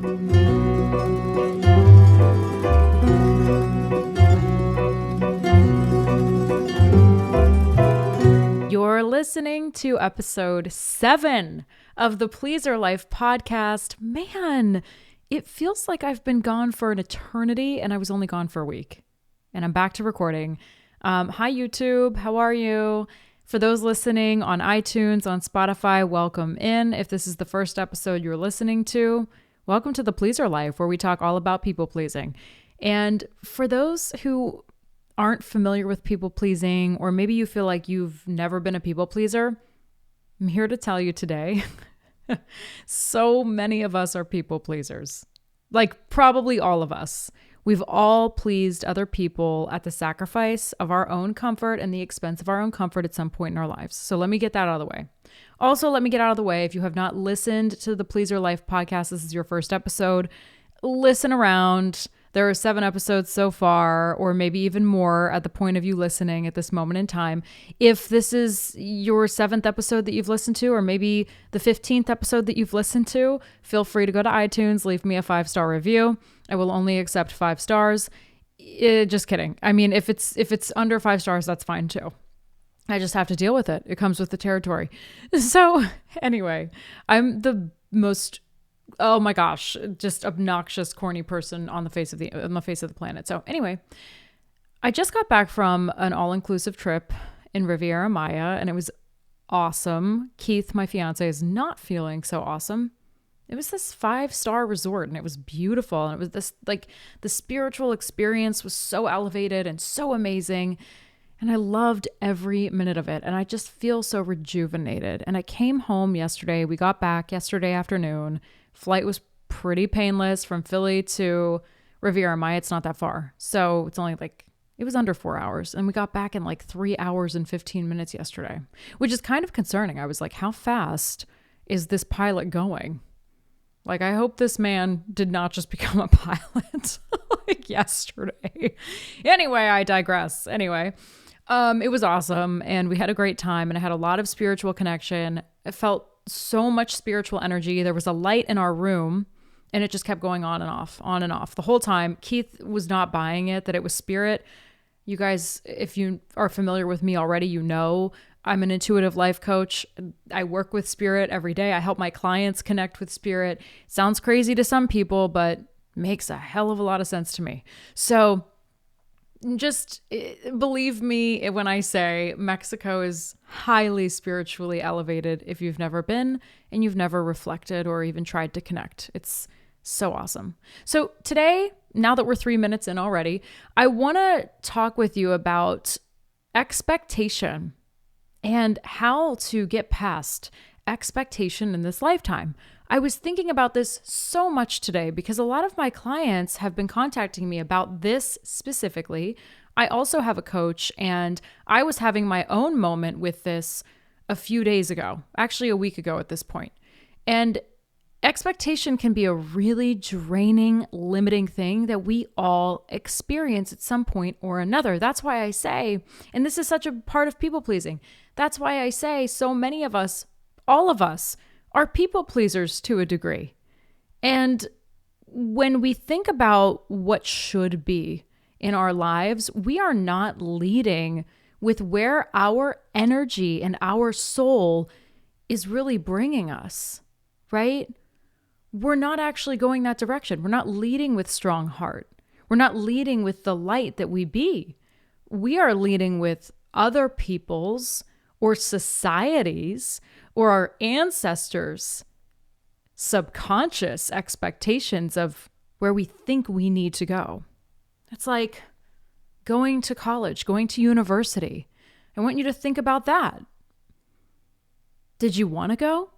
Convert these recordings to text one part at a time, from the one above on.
You're listening to episode 7 of the Pleaser Life podcast. Man, it feels like I've been gone for an eternity and I was only gone for a week. And I'm back to recording. Hi, YouTube. How are you? For those listening on iTunes, on Spotify, welcome in. If this is the first episode you're listening to, welcome to the Pleaser Life, where we talk all about people pleasing. And for those who aren't familiar with people pleasing, or maybe you feel like you've never been a people pleaser, I'm here to tell you today, so many of us are people pleasers. Like probably all of us. We've all pleased other people at the sacrifice of our own comfort and the expense of our own comfort at some point in our lives. So let me get that out of the way. Also, let me get out of the way, if you have not listened to the Pleaser Life podcast, this is your first episode, listen around. There are 7 episodes so far, or maybe even more at the point of you listening at this moment in time. If this is your 7th episode that you've listened to, or maybe the 15th episode that you've listened to, feel free to go to iTunes, leave me a 5-star review. I will only accept 5 stars. Just kidding. I mean, if it's under 5 stars, that's fine too. I just have to deal with it. It comes with the territory. So anyway, I'm the most, oh my gosh, just obnoxious, corny person on the face of the planet. So anyway, I just got back from an all-inclusive trip in Riviera Maya, and it was awesome. Keith, my fiance, is not feeling so awesome. It was this 5-star resort, and it was beautiful. And it was this, like, the spiritual experience was so elevated and so amazing. And I loved every minute of it. And I just feel so rejuvenated. And I came home yesterday. We got back yesterday afternoon. Flight was pretty painless from Philly to Riviera Maya. It's not that far. So it's only it was under 4 hours. And we got back in 3 hours and 15 minutes yesterday, which is kind of concerning. I was like, how fast is this pilot going? I hope this man did not just become a pilot yesterday. Anyway, I digress. Anyway, it was awesome. And we had a great time. And I had a lot of spiritual connection. It felt so much spiritual energy. There was a light in our room and it just kept going on and off the whole time. Keith was not buying it, that it was spirit. You guys, if you are familiar with me already, you know I'm an intuitive life coach. I work with spirit every day. I help my clients connect with spirit. Sounds crazy to some people, but makes a hell of a lot of sense to me. So just believe me when I say Mexico is highly spiritually elevated if you've never been and you've never reflected or even tried to connect. It's so awesome. So today, now that we're 3 minutes in already, I want to talk with you about expectation and how to get past expectation in this lifetime. I was thinking about this so much today because a lot of my clients have been contacting me about this specifically. I also have a coach, and I was having my own moment with this a few days ago, actually a week ago at this point. And expectation can be a really draining, limiting thing that we all experience at some point or another. That's why I say, and this is such a part of people pleasing, that's why I say so many of us, all of us, are people pleasers to a degree. And when we think about what should be in our lives, we are not leading with where our energy and our soul is really bringing us, right? We're not actually going that direction. We're not leading with strong heart. We're not leading with the light that we be. We are leading with other people's or society's or our ancestors' subconscious expectations of where we think we need to go. It's like going to college, going to university. I want you to think about that. Did you want to go?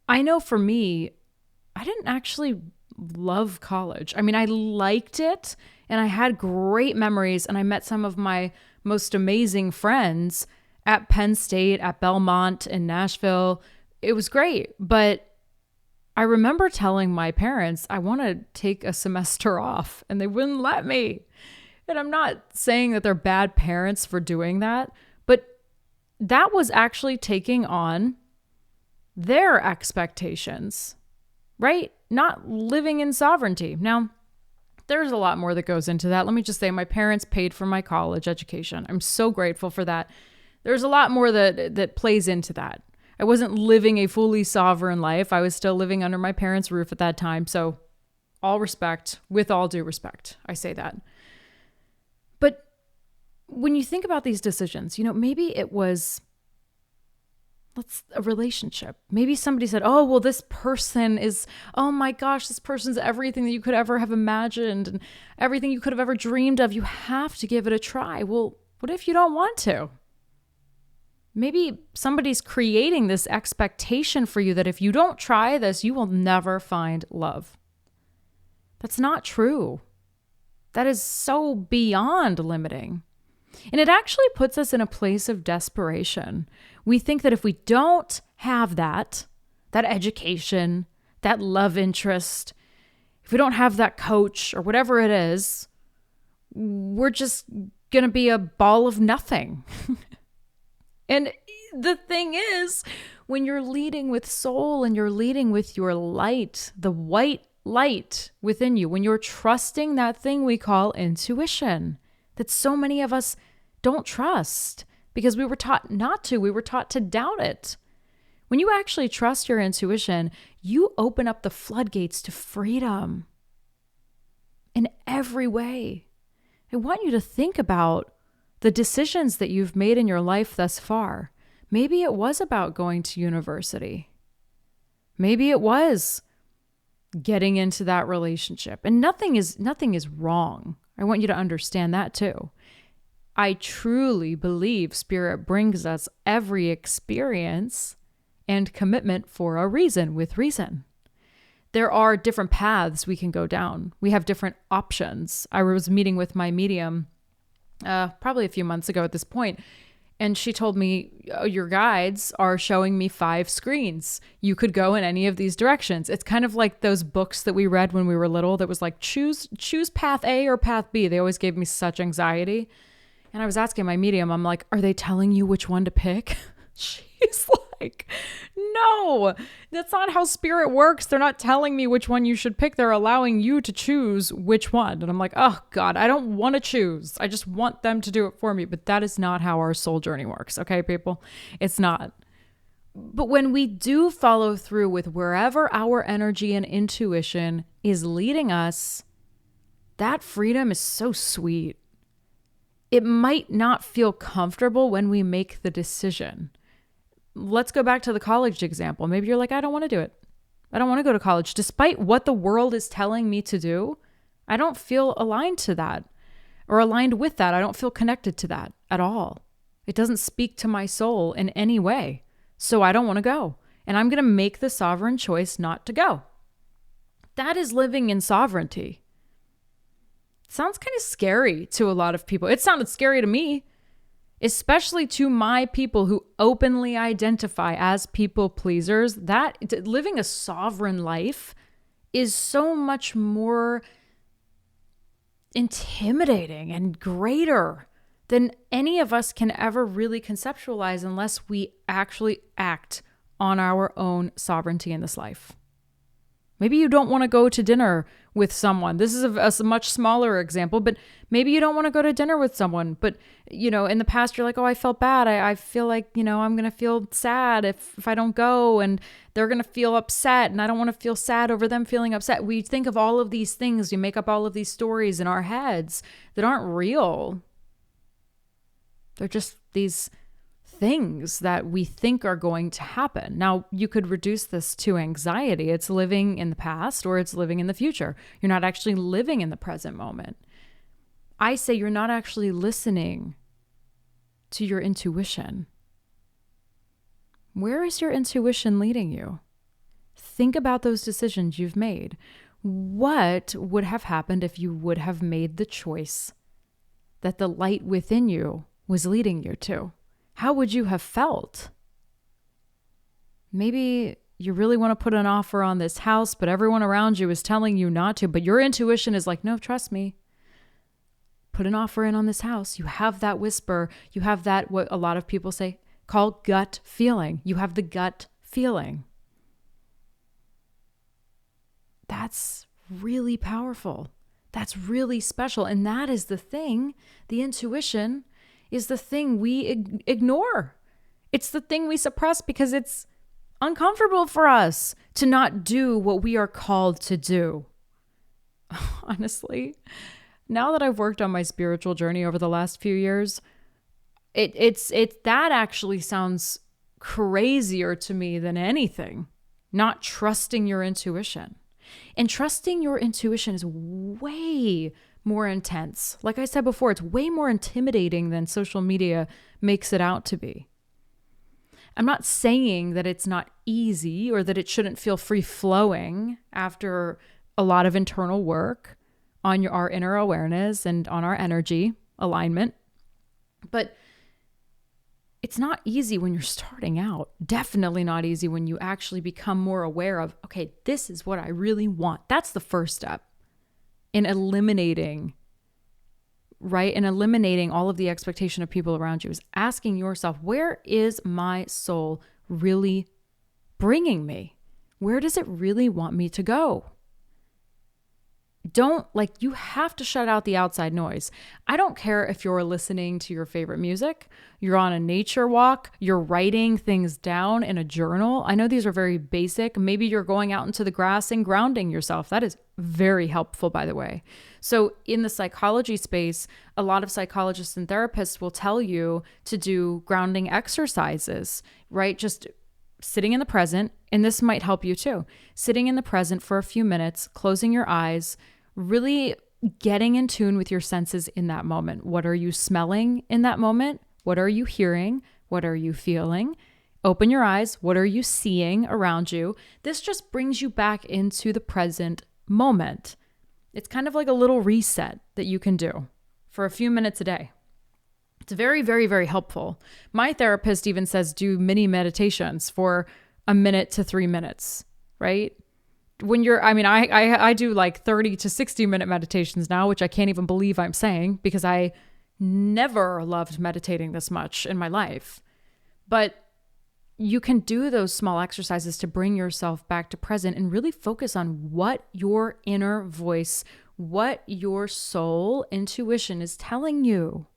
I know for me, I didn't actually love college. I mean, I liked it and I had great memories and I met some of my most amazing friends at Penn State, at Belmont, in Nashville. It was great. But I remember telling my parents I want to take a semester off and they wouldn't let me. And I'm not saying that they're bad parents for doing that, but that was actually taking on their expectations, right? not living in sovereignty. Now, there's a lot more that goes into that. Let me just say my parents paid for my college education. I'm so grateful for that. There's a lot more that plays into that. I wasn't living a fully sovereign life. I was still living under my parents' roof at that time. So all respect, with all due respect, I say that. But when you think about these decisions, maybe it was a relationship. Maybe somebody said, oh, well, this person is, oh my gosh, this person's everything that you could ever have imagined and everything you could have ever dreamed of. You have to give it a try. Well, what if you don't want to? Maybe somebody's creating this expectation for you that if you don't try this, you will never find love. That's not true. That is so beyond limiting. And it actually puts us in a place of desperation. We think that if we don't have that education, that love interest, if we don't have that coach or whatever it is, we're just going to be a ball of nothing. And the thing is, when you're leading with soul and you're leading with your light, the white light within you, when you're trusting that thing we call intuition, that so many of us don't trust because we were taught not to. We were taught to doubt it. When you actually trust your intuition, you open up the floodgates to freedom in every way. I want you to think about the decisions that you've made in your life thus far. Maybe it was about going to university. Maybe it was getting into that relationship. And nothing is wrong. I want you to understand that too. I truly believe Spirit brings us every experience and commitment for a reason, with reason. There are different paths we can go down. We have different options. I was meeting with my medium probably a few months ago at this point, and she told me, oh, your guides are showing me 5 screens. You could go in any of these directions. It's kind of like those books that we read when we were little that was like, choose path A or path B. They always gave me such anxiety. And I was asking my medium, I'm like, are they telling you which one to pick? She's like, no, that's not how Spirit works. They're not telling me which one you should pick. They're allowing you to choose which one. And I'm like, oh God, I don't want to choose. I just want them to do it for me. But that is not how our soul journey works. Okay, people, it's not. But when we do follow through with wherever our energy and intuition is leading us, that freedom is so sweet. It might not feel comfortable when we make the decision. Let's go back to the college example. Maybe you're like, I don't want to do it. I don't want to go to college. Despite what the world is telling me to do, I don't feel aligned to that or aligned with that. I don't feel connected to that at all. It doesn't speak to my soul in any way. So I don't want to go. And I'm going to make the sovereign choice not to go. That is living in sovereignty. Sounds kind of scary to a lot of people. It sounded scary to me, especially to my people who openly identify as people pleasers. That living a sovereign life is so much more intimidating and greater than any of us can ever really conceptualize unless we actually act on our own sovereignty in this life. Maybe you don't want to go to dinner with someone. This is a much smaller example, but maybe you don't want to go to dinner with someone. But, in the past, you're like, oh, I felt bad. I feel like, I'm going to feel sad if I don't go, and they're going to feel upset, and I don't want to feel sad over them feeling upset. We think of all of these things. We make up all of these stories in our heads that aren't real. They're just these things that we think are going to happen. Now, you could reduce this to anxiety. It's living in the past or it's living in the future. You're not actually living in the present moment. I say you're not actually listening to your intuition. Where is your intuition leading you? Think about those decisions you've made. What would have happened if you would have made the choice that the light within you was leading you to? How would you have felt? Maybe you really want to put an offer on this house, but everyone around you is telling you not to, but your intuition is like, no, trust me. Put an offer in on this house. You have that whisper. You have that, what a lot of people say, call gut feeling. You have the gut feeling. That's really powerful. That's really special. And that is the thing, the intuition is the thing we ignore. It's the thing we suppress because it's uncomfortable for us to not do what we are called to do. Honestly, now that I've worked on my spiritual journey over the last few years, it's that actually sounds crazier to me than anything. Not trusting your intuition. And trusting your intuition is way more intense. Like I said before, it's way more intimidating than social media makes it out to be. I'm not saying that it's not easy or that it shouldn't feel free-flowing after a lot of internal work on our inner awareness and on our energy alignment. But it's not easy when you're starting out. Definitely not easy when you actually become more aware of, okay, this is what I really want. That's the first step in eliminating, right? And eliminating all of the expectation of people around you is asking yourself, where is my soul really bringing me? Where does it really want me to go? You have to shut out the outside noise. I don't care if you're listening to your favorite music, you're on a nature walk, you're writing things down in a journal. I know these are very basic. Maybe you're going out into the grass and grounding yourself. That is very helpful, by the way. So in the psychology space, a lot of psychologists and therapists will tell you to do grounding exercises, right? Just sitting in the present, and this might help you too. Sitting in the present for a few minutes, closing your eyes, really getting in tune with your senses in that moment. What are you smelling in that moment? What are you hearing? What are you feeling? Open your eyes. What are you seeing around you? This just brings you back into the present moment. It's kind of like a little reset that you can do for a few minutes a day. It's very, very, very helpful. My therapist even says do mini meditations for a minute to 3 minutes, right? I do like 30 to 60 minute meditations now, which I can't even believe I'm saying because I never loved meditating this much in my life. But you can do those small exercises to bring yourself back to present and really focus on what your inner voice, what your soul intuition is telling you.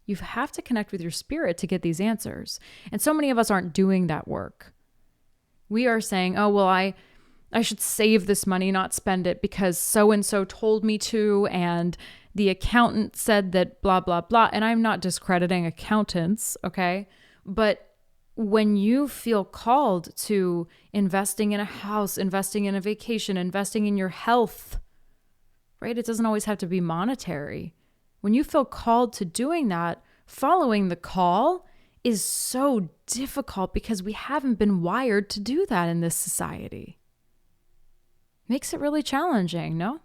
You have to connect with your spirit to get these answers. And so many of us aren't doing that work. We are saying, oh, well, I should save this money, not spend it because so-and-so told me to, and the accountant said that blah, blah, blah. And I'm not discrediting accountants, okay? But when you feel called to investing in a house, investing in a vacation, investing in your health, right? It doesn't always have to be monetary. When you feel called to doing that, following the call is so difficult because we haven't been wired to do that in this society. Makes it really challenging, no?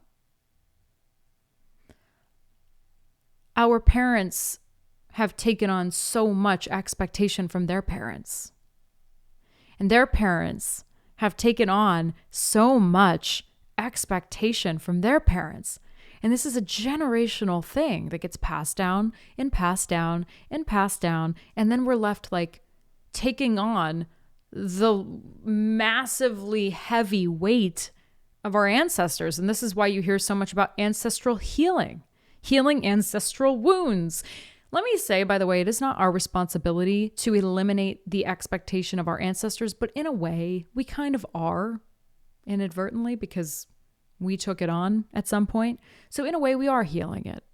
Our parents have taken on so much expectation from their parents. And their parents have taken on so much expectation from their parents. And this is a generational thing that gets passed down and passed down and passed down. And then we're left like taking on the massively heavy weight of our ancestors. And this is why you hear so much about ancestral healing ancestral wounds. Let me say, by the way, it is not our responsibility to eliminate the expectation of our ancestors, but in a way, we kind of are inadvertently because we took it on at some point. So in a way, we are healing it.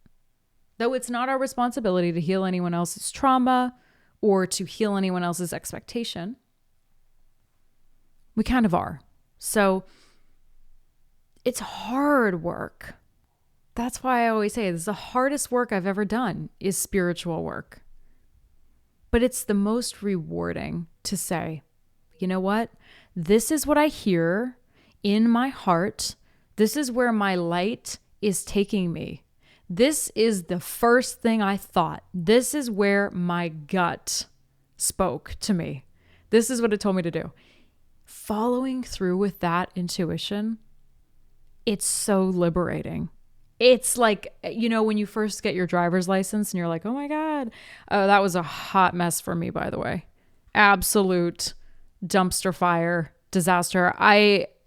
Though it's not our responsibility to heal anyone else's trauma or to heal anyone else's expectation, we kind of are. So it's hard work. That's why I always say this is the hardest work I've ever done is spiritual work. But it's the most rewarding to say, you know what? This is what I hear in my heart. This is where my light is taking me. This is the first thing I thought. This is where my gut spoke to me. This is what it told me to do. Following through with that intuition, it's so liberating. It's like, you know, when you first get your driver's license and you're like, oh my God, that was a hot mess for me, by the way. Absolute dumpster fire, disaster.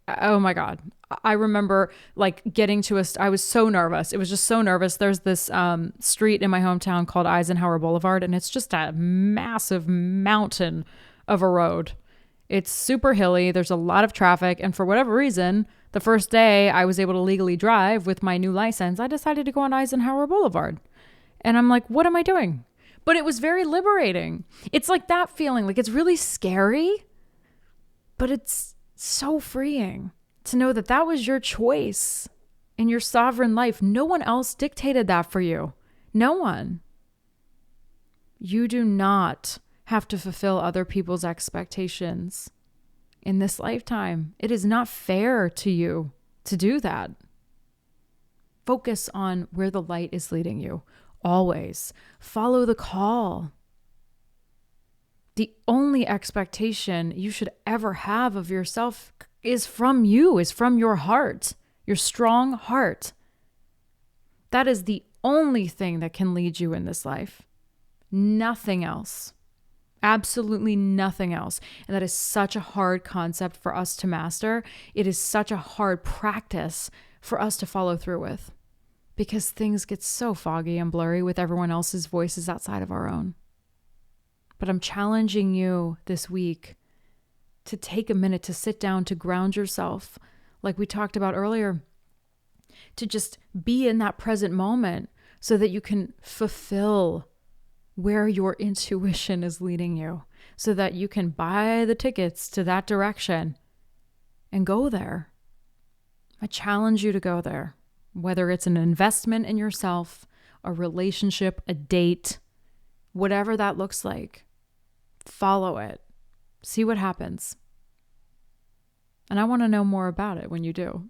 Oh my God. I remember like getting to I was so nervous. It was just so nervous. There's this street in my hometown called Eisenhower Boulevard, and it's just a massive mountain of a road. It's super hilly. There's a lot of traffic. And for whatever reason, the first day I was able to legally drive with my new license, I decided to go on Eisenhower Boulevard. And I'm like, what am I doing? But it was very liberating. It's like that feeling, like it's really scary, but it's so freeing to know that that was your choice in your sovereign life. No one else dictated that for you. No one. You do not have to fulfill other people's expectations in this lifetime. It is not fair to you to do that. Focus on where the light is leading you. Always follow the call. The only expectation you should ever have of yourself is from you, is from your heart, your strong heart. That is the only thing that can lead you in this life. Nothing else. Absolutely nothing else. And that is such a hard concept for us to master. It is such a hard practice for us to follow through with, because things get so foggy and blurry with everyone else's voices outside of our own. But I'm challenging you this week to take a minute to sit down, to ground yourself, like we talked about earlier, to just be in that present moment so that you can fulfill where your intuition is leading you, so that you can buy the tickets to that direction and go there. I challenge you to go there, whether it's an investment in yourself, a relationship, a date, whatever that looks like. Follow it. See what happens. And I want to know more about it when you do.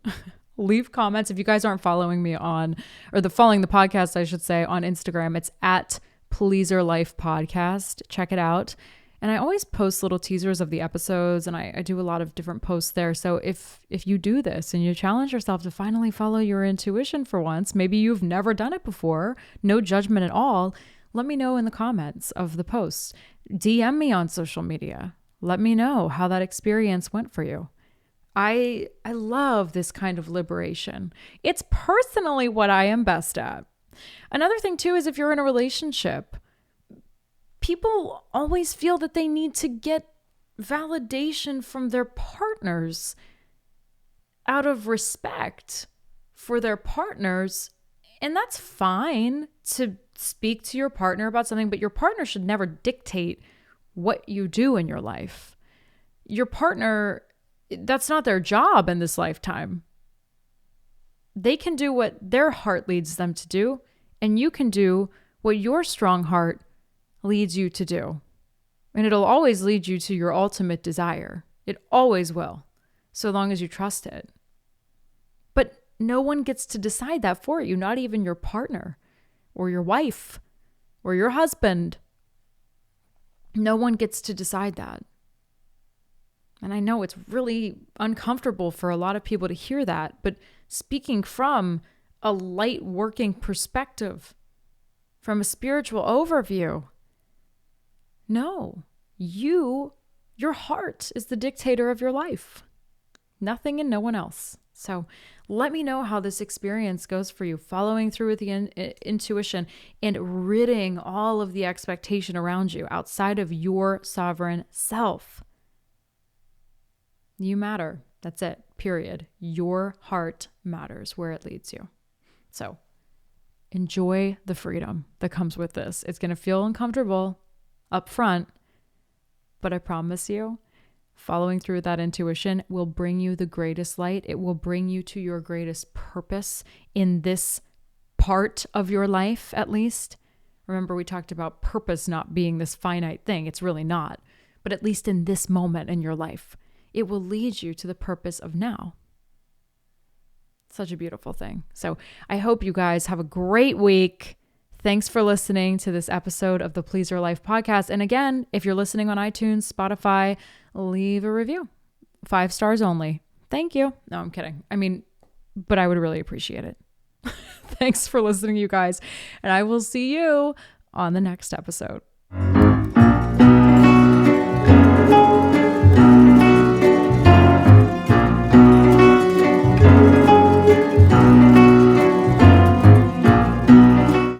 Leave comments. If you guys aren't following me following the podcast, I should say, on Instagram, it's at Pleaser Life Podcast. Check it out. And I always post little teasers of the episodes, and I do a lot of different posts there. So if you do this and you challenge yourself to finally follow your intuition for once, maybe you've never done it before, no judgment at all, let me know in the comments of the posts. DM me on social media. Let me know how that experience went for you. I love this kind of liberation. It's personally what I am best at. Another thing too is if you're in a relationship, people always feel that they need to get validation from their partners out of respect for their partners. And that's fine to speak to your partner about something, but your partner should never dictate what you do in your life. Your partner, that's not their job in this lifetime. They can do what their heart leads them to do, and you can do what your strong heart leads you to do. And it'll always lead you to your ultimate desire. It always will, so long as you trust it. But no one gets to decide that for you, not even your partner or your wife or your husband. No one gets to decide that. And I know it's really uncomfortable for a lot of people to hear that, but speaking from a light working perspective, from a spiritual overview, no, your heart is the dictator of your life. Nothing and no one else. So let me know how this experience goes for you, following through with the intuition and ridding all of the expectation around you outside of your sovereign self. You matter. That's it. Period. Your heart matters where it leads you. So enjoy the freedom that comes with this. It's going to feel uncomfortable up front, but I promise you, following through with that intuition will bring you the greatest light. It will bring you to your greatest purpose in this part of your life, at least. Remember, we talked about purpose not being this finite thing. It's really not. But at least in this moment in your life, it will lead you to the purpose of now. Such a beautiful thing. So I hope you guys have a great week. Thanks for listening to this episode of the Pleaser Life podcast. And again, if you're listening on iTunes, Spotify, leave a review. 5 stars only. Thank you. No, I'm kidding. But I would really appreciate it. Thanks for listening, you guys. And I will see you on the next episode.